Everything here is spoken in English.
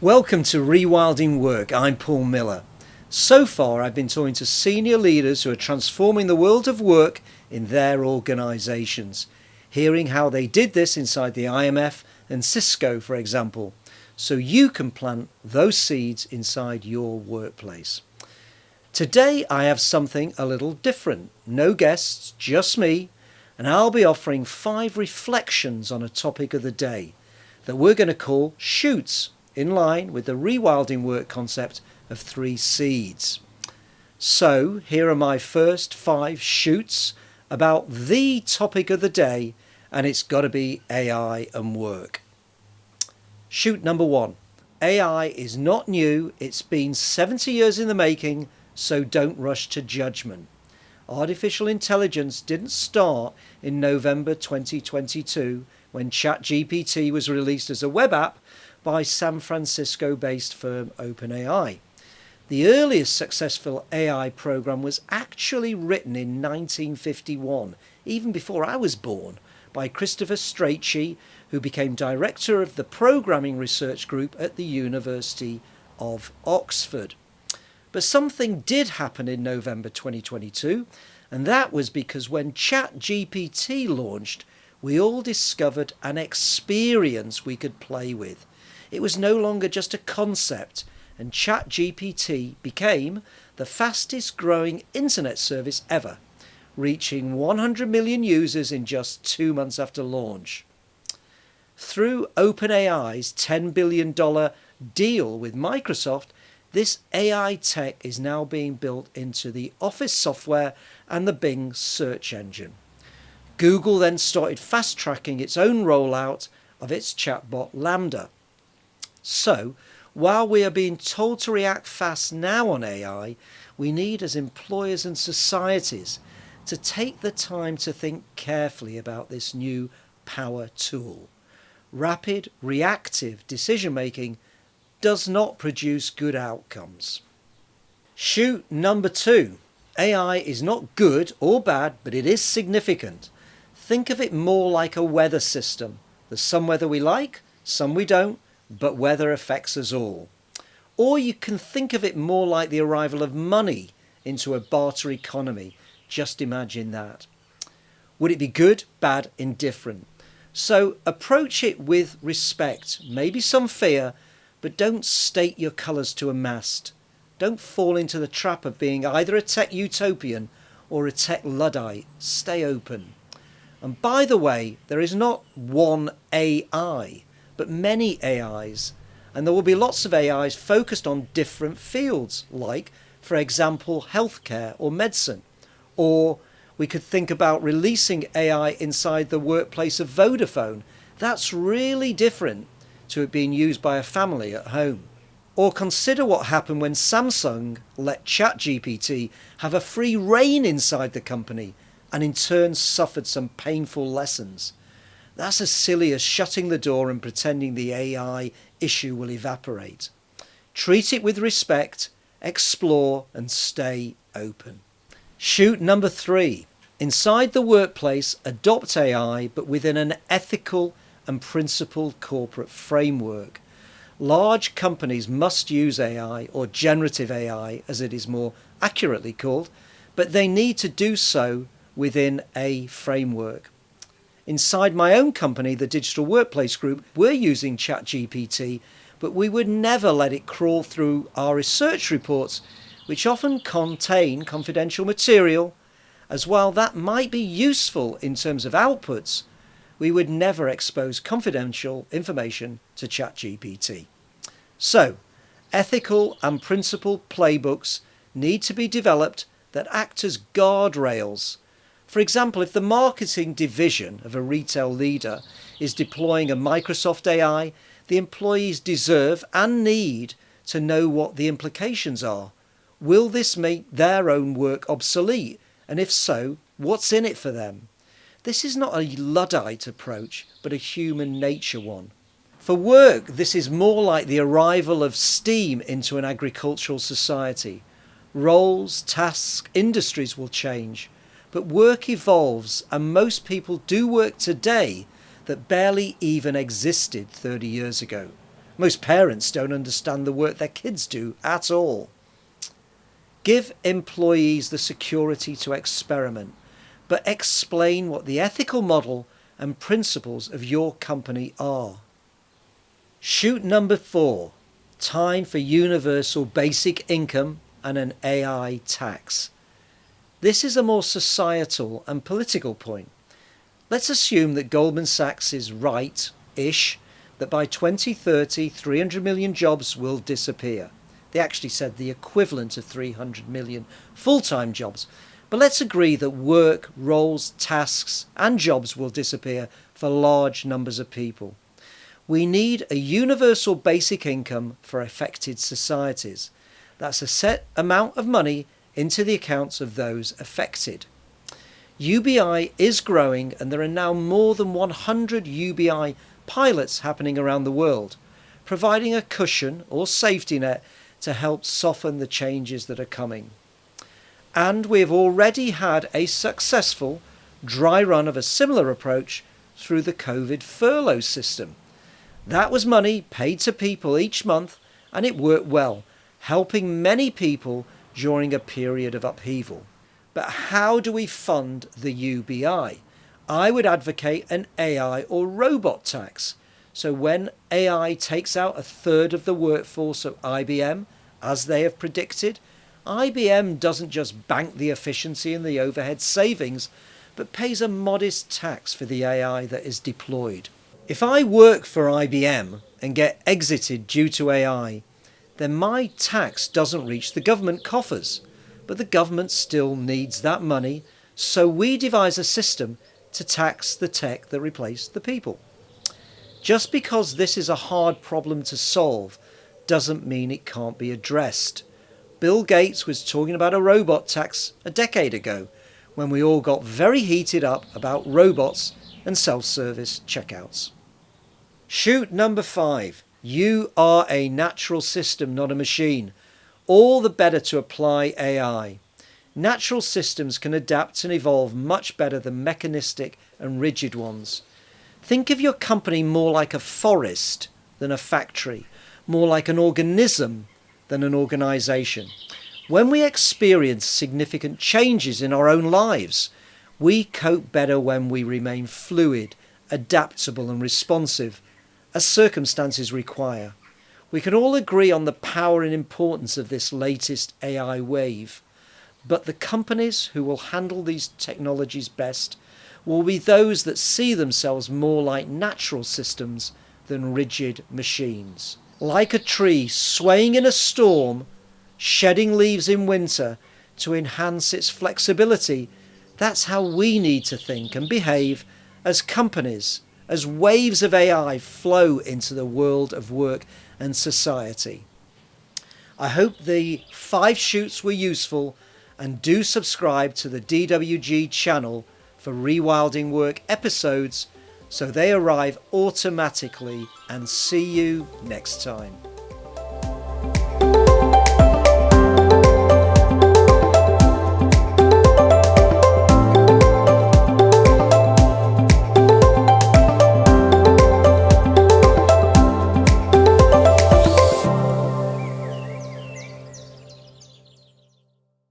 Welcome to Rewilding Work. I'm Paul Miller. So far, I've been talking to senior leaders who are transforming the world of work in their organisations, hearing how they did this inside the IMF and Cisco, for example, so you can plant those seeds inside your workplace. Today, I have something a little different. No guests, just me, and I'll be offering 5 reflections on a topic of the day that we're going to call shoots, in line with the Rewilding Work concept of 3 seeds. So here are my first 5 shoots about the topic of the day, and it's got to be AI and work. Shoot number 1. AI is not new, it's been 70 years in the making, so don't rush to judgment. Artificial intelligence didn't start in November 2022 when ChatGPT was released as a web app by San Francisco-based firm OpenAI. The earliest successful AI program was actually written in 1951, even before I was born, by Christopher Strachey, who became director of the programming research group at the University of Oxford. But something did happen in November 2022, and that was because when ChatGPT launched, we all discovered an experience we could play with. It was no longer just a concept, and ChatGPT became the fastest growing internet service ever, reaching 100 million users in just 2 months after launch. Through OpenAI's $10 billion deal with Microsoft, this AI tech is now being built into the Office software and the Bing search engine. Google then started fast-tracking its own rollout of its chatbot Lambda. So, while we are being told to react fast now on AI, we need, as employers and societies, to take the time to think carefully about this new power tool. Rapid, reactive decision-making does not produce good outcomes. Shoot number 2. AI is not good or bad, but it is significant. Think of it more like a weather system. There's some weather we like, some we don't, but weather affects us all. Or you can think of it more like the arrival of money into a barter economy. Just imagine that. Would it be good, bad, indifferent? So approach it with respect, maybe some fear, but don't state your colours to a mast. Don't fall into the trap of being either a tech utopian or a tech Luddite. Stay open. And by the way, there is not one AI, but many AIs, and there will be lots of AIs focused on different fields, like, for example, healthcare or medicine. Or we could think about releasing AI inside the workplace of Vodafone. That's really different to it being used by a family at home. Or consider what happened when Samsung let ChatGPT have a free rein inside the company and in turn suffered some painful lessons. That's as silly as shutting the door and pretending the AI issue will evaporate. Treat it with respect, explore, and stay open. Shoot number 3. Inside the workplace, adopt AI, but within an ethical and principled corporate framework. Large companies must use AI, or generative AI as it is more accurately called, but they need to do so within a framework. Inside my own company, the Digital Workplace Group, we're using ChatGPT, but we would never let it crawl through our research reports, which often contain confidential material, as while that might be useful in terms of outputs, we would never expose confidential information to ChatGPT. So, ethical and principled playbooks need to be developed that act as guardrails. For example, if the marketing division of a retail leader is deploying a Microsoft AI, the employees deserve and need to know what the implications are. Will this make their own work obsolete? And if so, what's in it for them? This is not a Luddite approach, but a human nature one. For work, this is more like the arrival of steam into an agricultural society. Roles, tasks, industries will change, but work evolves, and most people do work today that barely even existed 30 years ago. Most parents don't understand the work their kids do at all. Give employees the security to experiment, but explain what the ethical model and principles of your company are. Shoot number 4. Time for universal basic income and an AI tax. This is a more societal and political point. Let's assume that Goldman Sachs is right-ish, that by 2030 300 million jobs will disappear. They actually said the equivalent of 300 million full-time jobs. But let's agree that work, roles, tasks and jobs will disappear for large numbers of people. We need a universal basic income for affected societies. That's a set amount of money into the accounts of those affected. UBI is growing and there are now more than 100 UBI pilots happening around the world, providing a cushion or safety net to help soften the changes that are coming. And we have already had a successful dry run of a similar approach through the COVID furlough system. That was money paid to people each month and it worked well, helping many people during a period of upheaval. But how do we fund the UBI? I would advocate an AI or robot tax. So when AI takes out a third of the workforce of IBM, as they have predicted, IBM doesn't just bank the efficiency and the overhead savings, but pays a modest tax for the AI that is deployed. If I work for IBM and get exited due to AI, then my tax doesn't reach the government coffers, but the government still needs that money, so we devise a system to tax the tech that replaced the people. Just because this is a hard problem to solve doesn't mean it can't be addressed. Bill Gates was talking about a robot tax a decade ago, when we all got very heated up about robots and self-service checkouts. Shoot number 5. You are a natural system, not a machine. All the better to apply AI. Natural systems can adapt and evolve much better than mechanistic and rigid ones. Think of your company more like a forest than a factory, more like an organism than an organisation. When we experience significant changes in our own lives, we cope better when we remain fluid, adaptable and responsive, as circumstances require. We can all agree on the power and importance of this latest AI wave, but the companies who will handle these technologies best will be those that see themselves more like natural systems than rigid machines. Like a tree swaying in a storm, shedding leaves in winter to enhance its flexibility, that's how we need to think and behave as companies, as waves of AI flow into the world of work and society. I hope the 5 shoots were useful, and do subscribe to the DWG channel for Rewilding Work episodes so they arrive automatically, and see you next time.